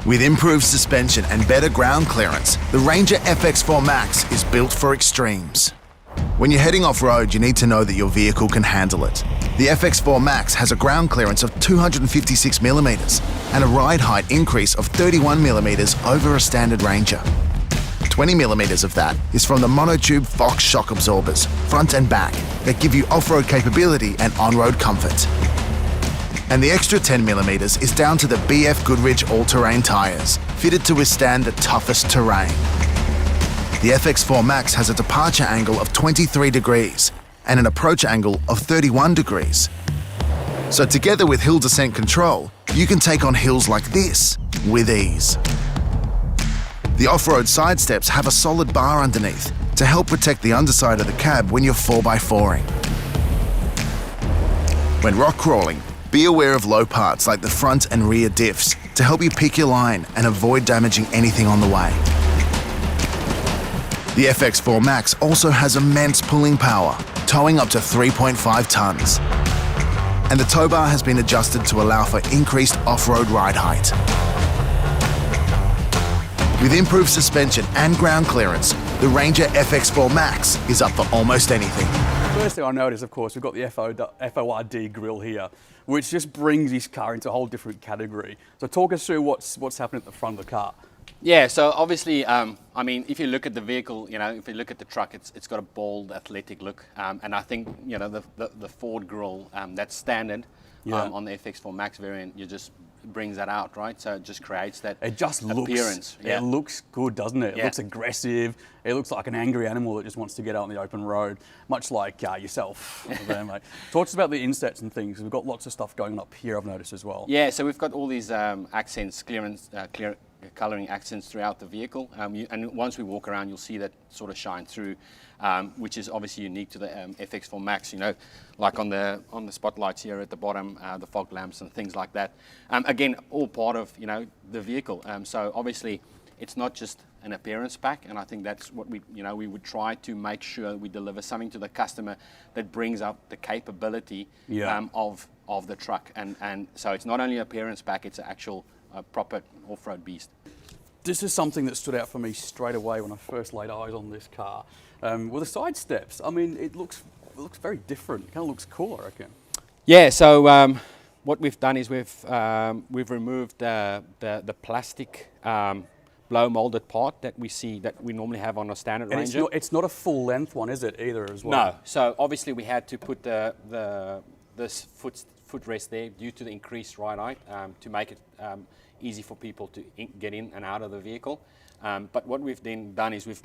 With improved suspension and better ground clearance, the Ranger FX4 MAX is built for extremes. When you're heading off-road, you need to know that your vehicle can handle it. The FX4 MAX has a ground clearance of 256mm and a ride height increase of 31mm over a standard Ranger. 20mm of that is from the monotube Fox shock absorbers, front and back, that give you off-road capability and on-road comfort. And the extra 10mm is down to the BFGoodrich all-terrain tyres, fitted to withstand the toughest terrain. The FX4 MAX has a departure angle of 23 degrees and an approach angle of 31 degrees. So together with hill descent control, you can take on hills like this with ease. The off-road side steps have a solid bar underneath to help protect the underside of the cab when you're 4x4ing. When rock crawling, be aware of low parts like the front and rear diffs to help you pick your line and avoid damaging anything on the way. The FX4 MAX also has immense pulling power, towing up to 3.5 tonnes. And the tow bar has been adjusted to allow for increased off-road ride height. With improved suspension and ground clearance, the Ranger FX4 MAX is up for almost anything. First thing I noticed, of course, we've got the FORD grille here, which just brings this car into a whole different category. So talk us through what's happening at the front of the car. Yeah, so obviously, I mean, if you look at the vehicle, you know, if you look at the truck, it's got a bold, athletic look, and I think, you know, the Ford grille, that's standard on the FX4 MAX variant. You just brings that out, right? So it just creates that appearance. It looks good, doesn't it? It Yeah. looks aggressive. It looks like an angry animal that just wants to get out on the open road, much like yourself. There, mate. Talk to us about the insets and things. We've got lots of stuff going up here, I've noticed as well. Yeah, so we've got all these accents, colouring accents throughout the vehicle, and once we walk around, you'll see that sort of shine through, which is obviously unique to the FX4 MAX. You know, like on the spotlights here at the bottom, the fog lamps and things like that. Again, all part of, you know, the vehicle. So obviously, it's not just an appearance pack, and I think that's what we would try to make sure we deliver something to the customer that brings up the capability of the truck, and so it's not only an appearance pack; it's an actual proper off-road beast. This is something that stood out for me straight away when I first laid eyes on this car. With the side steps, I mean, it looks very different. It kind of looks cool, I reckon. Yeah. So what we've done is we've removed the plastic blow molded part that we normally have on a standard And Ranger. it's not a full length one, is it, either, as well? No. So obviously we had to put this footrest there due to the increased ride height to make it easy for people to get in and out of the vehicle. But what we've then done is we've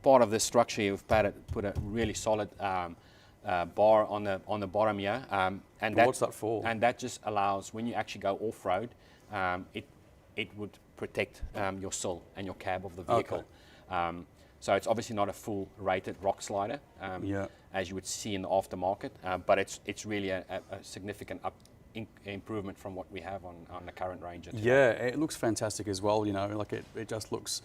part of the structure here, we've put a really solid bar on the bottom here. And what's that for? And that just allows, when you actually go off-road, it would protect your sill and your cab of the vehicle. Okay. So it's obviously not a full rated rock slider, as you would see in the aftermarket, but it's really a significant improvement from what we have on the current Ranger today. Yeah, it looks fantastic as well, you know, like it just looks,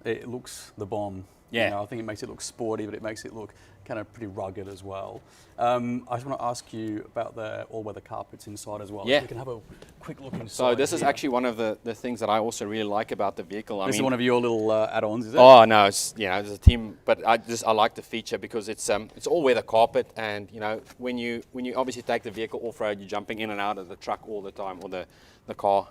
it looks the bomb. Yeah. You know, I think it makes it look sporty, but it makes it look kind of pretty rugged as well. I just want to ask you about the all-weather carpets inside as well. Yeah. So we can have a quick look inside. So this is here. actually one of the things that I also really like about the vehicle. This is one of your little add-ons, is it? Oh no, it's, you know, it's a team, but I like the feature because it's all-weather carpet, and you know, when you obviously take the vehicle off-road, you're jumping in and out of the truck all the time, or the car,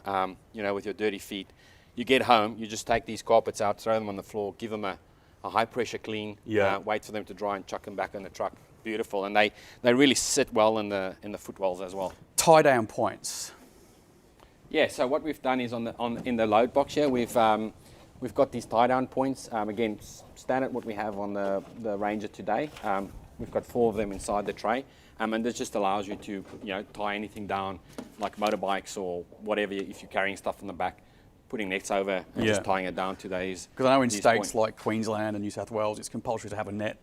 you know, with your dirty feet. You get home, you just take these carpets out, throw them on the floor, give them a high pressure clean, wait for them to dry and chuck them back in the truck. Beautiful, and they really sit well in the footwells as well. Tie down points. Yeah, so what we've done is in the load box here, we've got these tie down points. Again, standard what we have on the Ranger today. We've got 4 of them inside the tray, and this just allows you to, you know, tie anything down, like motorbikes or whatever, if you're carrying stuff in the back, putting nets over and just tying it down to these. Because I know in states like Queensland and New South Wales, it's compulsory to have a net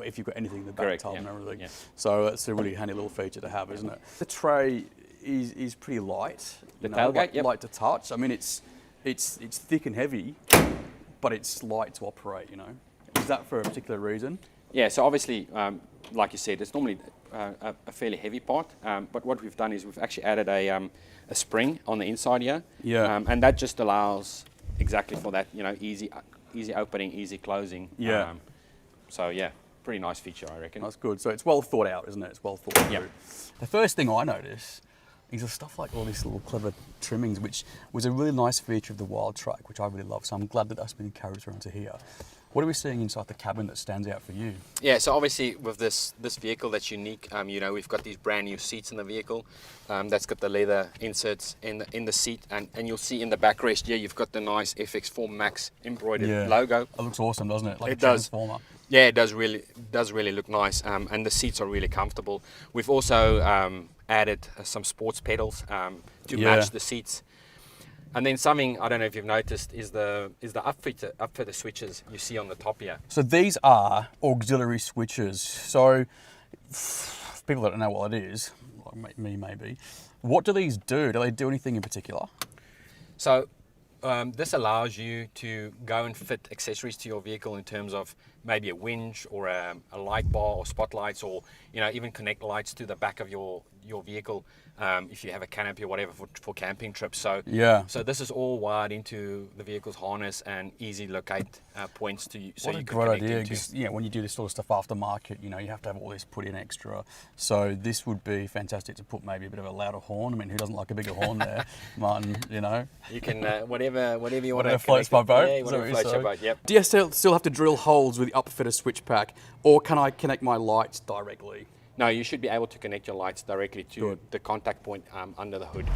if you've got anything in the back tub and everything. Yeah. So it's a really handy little feature to have, isn't it? The tray is pretty light. The tailgate, light to touch. I mean, it's thick and heavy, but it's light to operate. You know, is that for a particular reason? Yeah. So obviously, like you said, it's normally a fairly heavy part, but what we've done is we've actually added a spring on the inside here, and that just allows exactly for that, easy opening, easy closing. So yeah, pretty nice feature, I reckon. That's good. So it's well thought out, isn't it? It's well thought through. The first thing I noticed is the stuff like all these little clever trimmings, which was a really nice feature of the Wild Track, which I really love. So I'm glad that that's been encouraged around to here. What are we seeing inside the cabin that stands out for you? Yeah, so obviously with this vehicle that's unique, we've got these brand new seats in the vehicle. That's got the leather inserts in the seat, and you'll see in the backrest here you've got the nice FX4 MAX embroidered logo. It looks awesome, doesn't it? Like it a transformer. Yeah, it does really look nice, and the seats are really comfortable. We've also added some sports pedals to match the seats. And then something, I don't know if you've noticed, is the upfitter switches you see on the top here. So these are auxiliary switches. So people that don't know what it is, like me maybe, what do these do? Do they do anything in particular? So this allows you to go and fit accessories to your vehicle in terms of maybe a winch or a light bar or spotlights, or even connect lights to the back of your vehicle if you have a canopy or whatever for camping trips. So so this is all wired into the vehicle's harness and easy locate points to you. So what a great idea, because when you do this sort of stuff aftermarket, you have to have all this put in extra. So this would be fantastic to put maybe a bit of a louder horn. I mean, who doesn't like a bigger horn there, Martin? You can whatever you want. Whatever floats my boat. Yeah, whatever floats your boat. Yep. Do you still have to drill holes with the upfitter switch pack, or can I connect my lights directly? No, you should be able to connect your lights directly to the contact point under the hood.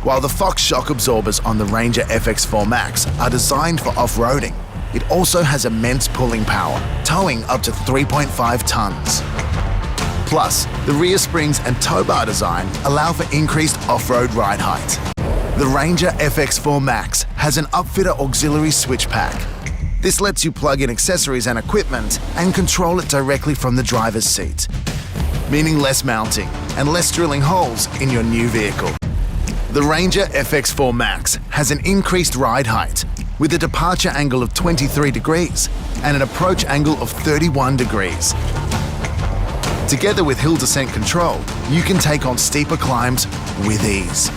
While the Fox shock absorbers on the Ranger FX4 MAX are designed for off-roading, it also has immense pulling power, towing up to 3.5 tons. Plus, the rear springs and tow bar design allow for increased off-road ride height. The Ranger FX4 MAX has an upfitter auxiliary switch pack. This lets you plug in accessories and equipment and control it directly from the driver's seat, meaning less mounting and less drilling holes in your new vehicle. The Ranger FX4 MAX has an increased ride height with a departure angle of 23 degrees and an approach angle of 31 degrees. Together with hill descent control, you can take on steeper climbs with ease.